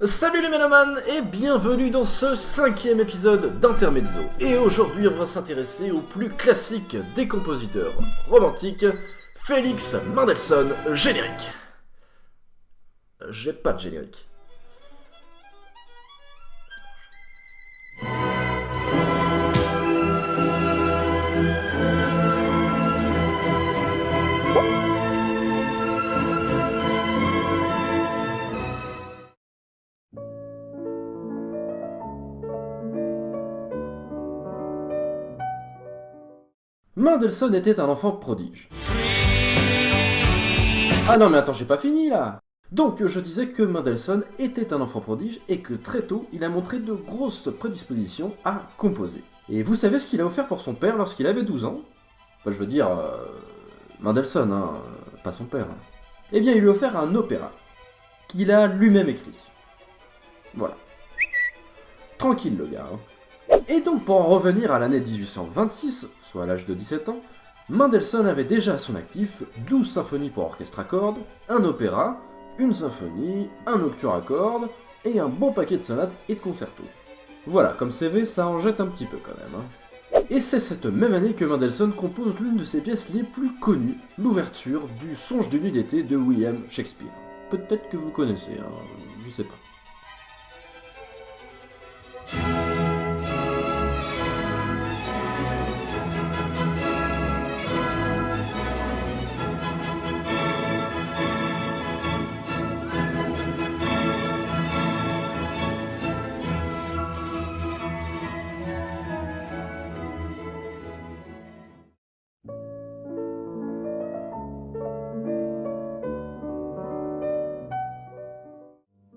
Salut les mélomanes et bienvenue dans ce 5e épisode d'Intermezzo. Et aujourd'hui on va s'intéresser au plus classique des compositeurs romantiques, Félix Mendelssohn, générique. J'ai pas de générique. Mendelssohn était un enfant prodige. Ah non mais attends, j'ai pas fini là. Donc je disais que Mendelssohn était un enfant prodige et que très tôt il a montré de grosses prédispositions à composer. Et vous savez ce qu'il a offert pour son père lorsqu'il avait 12 ans? Enfin je veux dire, Mendelssohn, hein, pas son père. Eh bien il lui a offert un opéra, qu'il a lui-même écrit. Voilà. Tranquille le gars, hein. Et donc pour en revenir à l'année 1826, soit à l'âge de 17 ans, Mendelssohn avait déjà à son actif 12 symphonies pour orchestre à cordes, un opéra, une symphonie, un nocturne à cordes, et un bon paquet de sonates et de concertos. Voilà, comme CV, ça en jette un petit peu quand même. Hein. Et c'est cette même année que Mendelssohn compose l'une de ses pièces les plus connues, l'ouverture du Songe d'une nuit d'été de William Shakespeare. Peut-être que vous connaissez, hein, je sais pas.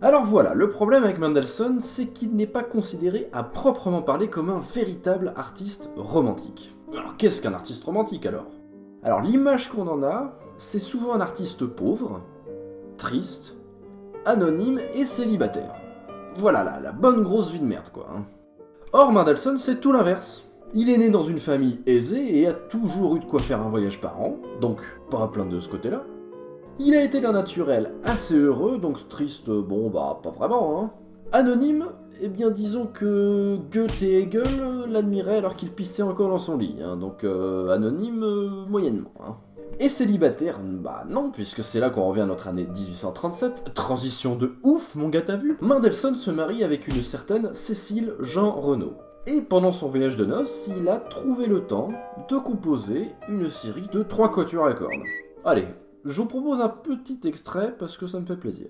Alors voilà, le problème avec Mendelssohn, c'est qu'il n'est pas considéré à proprement parler comme un véritable artiste romantique. Alors qu'est-ce qu'un artiste romantique alors? Alors l'image qu'on en a, c'est souvent un artiste pauvre, triste, anonyme et célibataire. Voilà la bonne grosse vie de merde quoi. Hein. Or Mendelssohn c'est tout l'inverse. Il est né dans une famille aisée et a toujours eu de quoi faire un voyage par an, donc pas à plaindre de ce côté-là. Il a été d'un naturel assez heureux, donc triste, bon bah pas vraiment, hein. Anonyme, eh bien disons que Goethe et Hegel l'admiraient alors qu'il pissait encore dans son lit, hein, donc anonyme moyennement. Hein. Et célibataire, bah non, puisque c'est là qu'on revient à notre année 1837, transition de ouf mon gars t'as vu. Mendelssohn se marie avec une certaine Cécile Jean Renaud. Et pendant son voyage de noces, il a trouvé le temps de composer une série de 3 quatuors à cordes. Allez, je vous propose un petit extrait parce que ça me fait plaisir.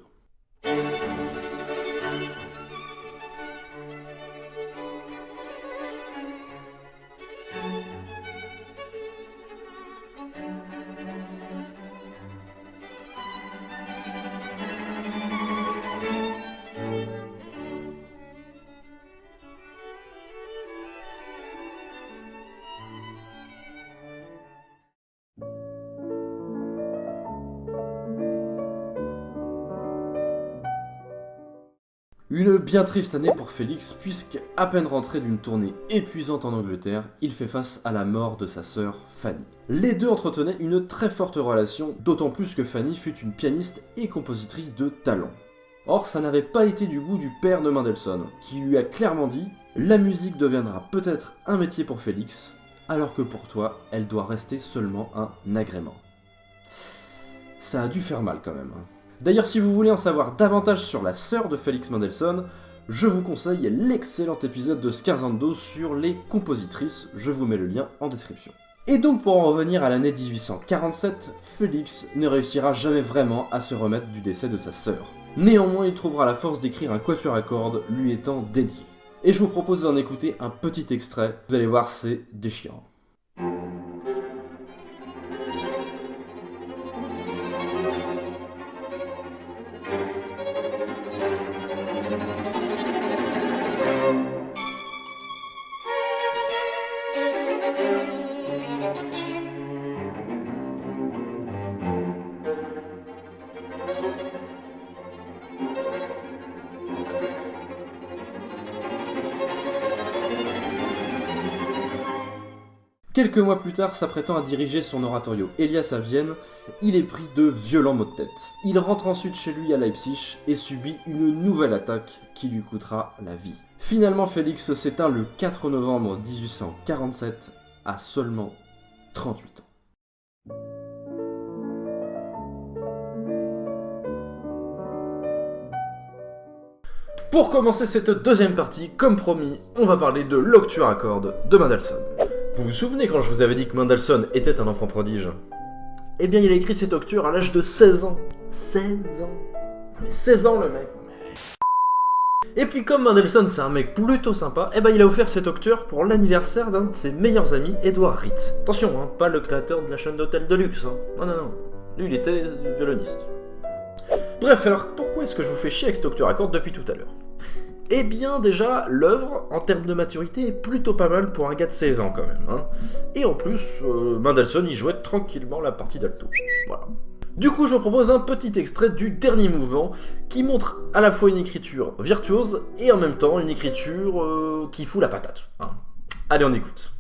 Une bien triste année pour Félix, puisque, à peine rentré d'une tournée épuisante en Angleterre, il fait face à la mort de sa sœur Fanny. Les deux entretenaient une très forte relation, d'autant plus que Fanny fut une pianiste et compositrice de talent. Or, ça n'avait pas été du goût du père de Mendelssohn, qui lui a clairement dit « La musique deviendra peut-être un métier pour Félix, alors que pour toi, elle doit rester seulement un agrément. » Ça a dû faire mal quand même. D'ailleurs, si vous voulez en savoir davantage sur la sœur de Félix Mendelssohn, je vous conseille l'excellent épisode de Scarzando sur les compositrices, je vous mets le lien en description. Et donc pour en revenir à l'année 1847, Félix ne réussira jamais vraiment à se remettre du décès de sa sœur. Néanmoins, il trouvera la force d'écrire un quatuor à cordes lui étant dédié. Et je vous propose d'en écouter un petit extrait, vous allez voir, c'est déchirant. Quelques mois plus tard, s'apprêtant à diriger son oratorio Elias à Vienne, il est pris de violents maux de tête. Il rentre ensuite chez lui à Leipzig et subit une nouvelle attaque qui lui coûtera la vie. Finalement, Félix s'éteint le 4 novembre 1847 à seulement 38 ans. Pour commencer cette deuxième partie, comme promis, on va parler de l'Octuor à cordes de Mendelssohn. Vous vous souvenez quand je vous avais dit que Mendelssohn était un enfant prodige? Eh bien, il a écrit cet octuor à l'âge de 16 ans. 16 ans. Mais 16 ans, le mec. Et puis, comme Mendelssohn, c'est un mec plutôt sympa, eh ben, il a offert cet octuor pour l'anniversaire d'un de ses meilleurs amis, Edward Ritz. Attention, hein, pas le créateur de la chaîne d'hôtels de luxe. Hein. Non, non, non. Lui, il était violoniste. Bref, alors, pourquoi est-ce que je vous fais chier avec cet octuor à cordes depuis tout à l'heure? Eh bien déjà, l'œuvre, en termes de maturité, est plutôt pas mal pour un gars de 16 ans quand même. Hein. Et en plus, Mendelssohn y jouait tranquillement la partie d'alto. Voilà. Du coup, je vous propose un petit extrait du dernier mouvement qui montre à la fois une écriture virtuose et en même temps une écriture qui fout la patate. Hein. Allez, on écoute.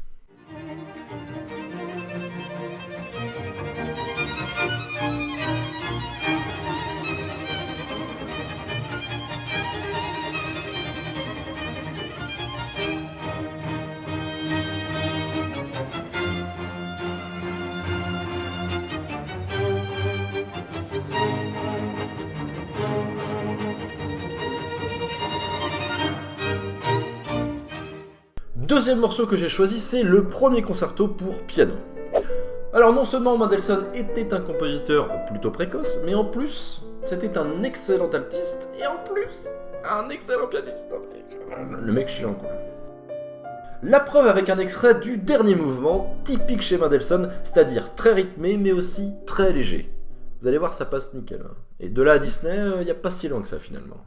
Deuxième morceau que j'ai choisi, c'est le premier concerto pour piano. Alors non seulement Mendelssohn était un compositeur plutôt précoce, mais en plus, c'était un excellent altiste, et en plus, un excellent pianiste. Le mec chiant quoi. La preuve avec un extrait du dernier mouvement, typique chez Mendelssohn, c'est-à-dire très rythmé, mais aussi très léger. Vous allez voir, ça passe nickel. Hein. Et de là à Disney, il n'y a pas si loin que ça finalement.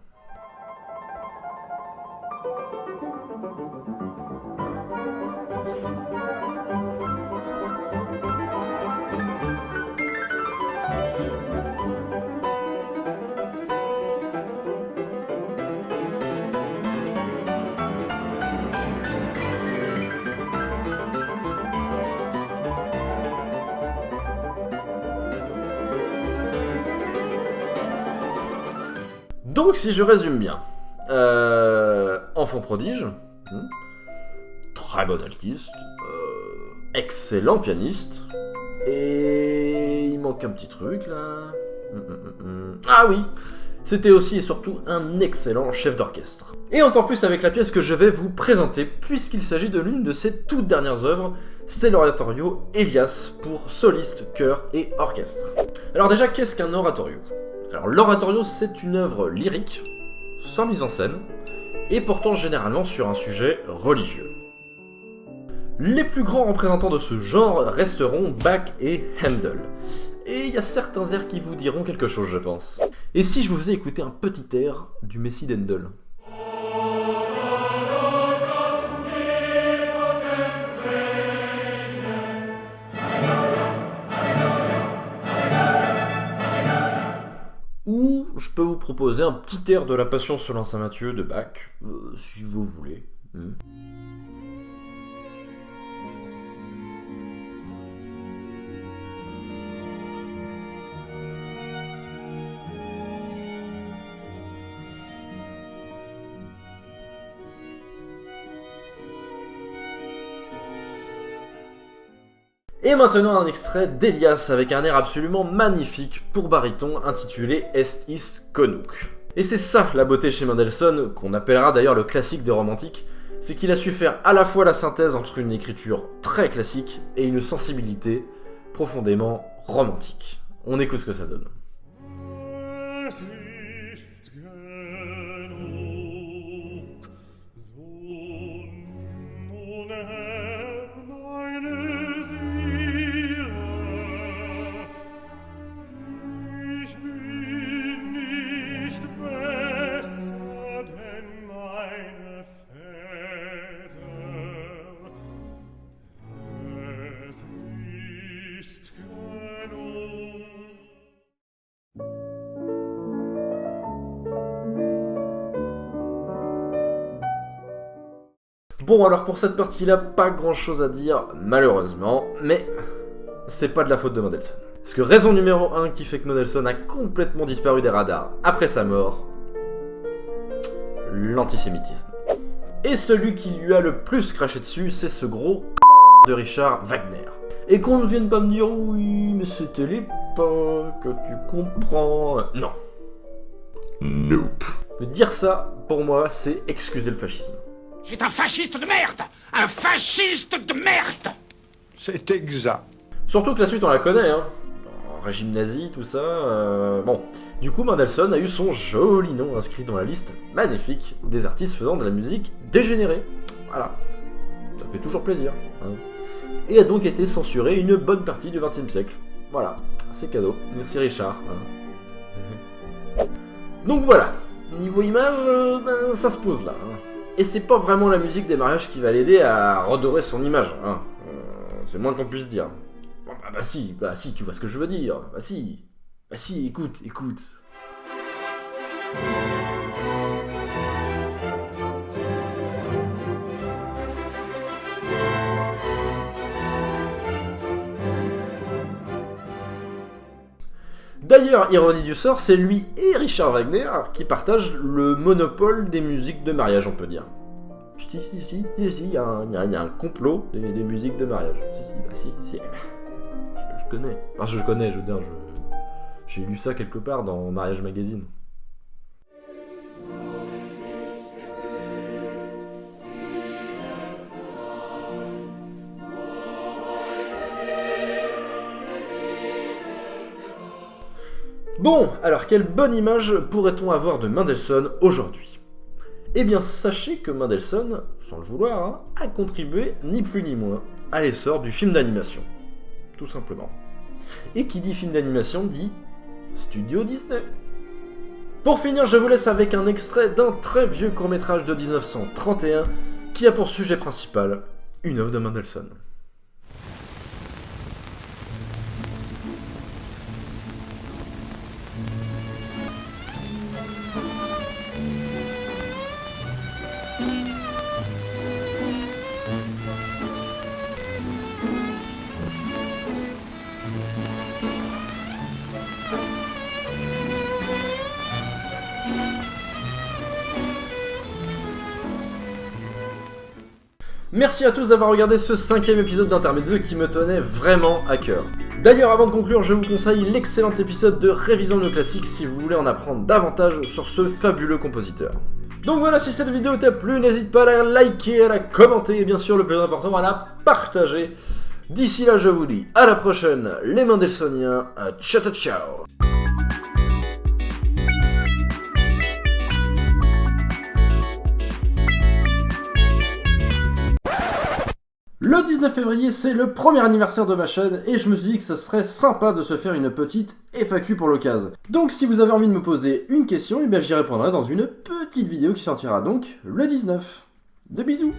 Donc, si je résume bien, enfant prodige, très bon altiste, excellent pianiste, et il manque un petit truc là. Ah oui, c'était aussi et surtout un excellent chef d'orchestre. Et encore plus avec la pièce que je vais vous présenter, puisqu'il s'agit de l'une de ses toutes dernières œuvres, c'est l'oratorio Elias pour soliste, chœur et orchestre. Alors déjà, qu'est-ce qu'un oratorio ? Alors l'oratorio, c'est une œuvre lyrique, sans mise en scène, et portant généralement sur un sujet religieux. Les plus grands représentants de ce genre resteront Bach et Handel. Et il y a certains airs qui vous diront quelque chose, je pense. Et si je vous faisais écouter un petit air du Messie d'Handel ? Ou je peux vous proposer un petit air de la Passion selon saint Matthieu de Bach, si vous voulez. Et maintenant un extrait d'Elias avec un air absolument magnifique pour baryton intitulé Est is Konuk. Et c'est ça la beauté chez Mendelssohn, qu'on appellera d'ailleurs le classique des romantiques, c'est qu'il a su faire à la fois la synthèse entre une écriture très classique et une sensibilité profondément romantique. On écoute ce que ça donne. Bon, alors pour cette partie-là, pas grand-chose à dire, malheureusement, mais c'est pas de la faute de Mendelssohn. Parce que raison numéro 1 qui fait que Mendelssohn a complètement disparu des radars après sa mort, l'antisémitisme. Et celui qui lui a le plus craché dessus, c'est ce gros de Richard Wagner. Et qu'on ne vienne pas me dire oui, mais c'était l'époque, tu comprends. Non. Nope. Mais dire ça, pour moi, c'est excuser le fascisme. C'est un fasciste de merde! Un fasciste de merde! C'est exact. Surtout que la suite, on la connaît, hein. Régime nazi, tout ça. Bon. Du coup, Mendelssohn a eu son joli nom inscrit dans la liste magnifique des artistes faisant de la musique dégénérée. Voilà. Ça fait toujours plaisir. Hein. Et a donc été censuré une bonne partie du XXe siècle. Voilà. C'est cadeau. Merci Richard. Hein. Donc voilà. Niveau image, ça se pose là. Hein. Et c'est pas vraiment la musique des mariages qui va l'aider à redorer son image. Hein. C'est moins qu'on puisse dire. Bah si, tu vois ce que je veux dire. Bah si, écoute. D'ailleurs, ironie du sort, c'est lui et Richard Wagner qui partagent le monopole des musiques de mariage, on peut dire. Si, il y a un complot des musiques de mariage. Si. Je connais. Enfin, je connais, je veux dire, j'ai lu ça quelque part dans Mariage Magazine. Bon, alors quelle bonne image pourrait-on avoir de Mendelssohn aujourd'hui ? Eh bien, sachez que Mendelssohn, sans le vouloir, hein, a contribué ni plus ni moins à l'essor du film d'animation. Tout simplement. Et qui dit film d'animation dit Studio Disney. Pour finir, je vous laisse avec un extrait d'un très vieux court-métrage de 1931 qui a pour sujet principal une œuvre de Mendelssohn. Merci à tous d'avoir regardé ce 5e épisode d'Intermezzo qui me tenait vraiment à cœur. D'ailleurs, avant de conclure, je vous conseille l'excellent épisode de Révision de classiques si vous voulez en apprendre davantage sur ce fabuleux compositeur. Donc voilà, si cette vidéo t'a plu, n'hésite pas à la liker, à la commenter et bien sûr, le plus important, à la partager. D'ici là, je vous dis à la prochaine, les Mendelssohniens, ciao. Le 19 février, c'est le premier anniversaire de ma chaîne et je me suis dit que ça serait sympa de se faire une petite FAQ pour l'occasion. Donc si vous avez envie de me poser une question, eh bien j'y répondrai dans une petite vidéo qui sortira donc le 19. De bisous.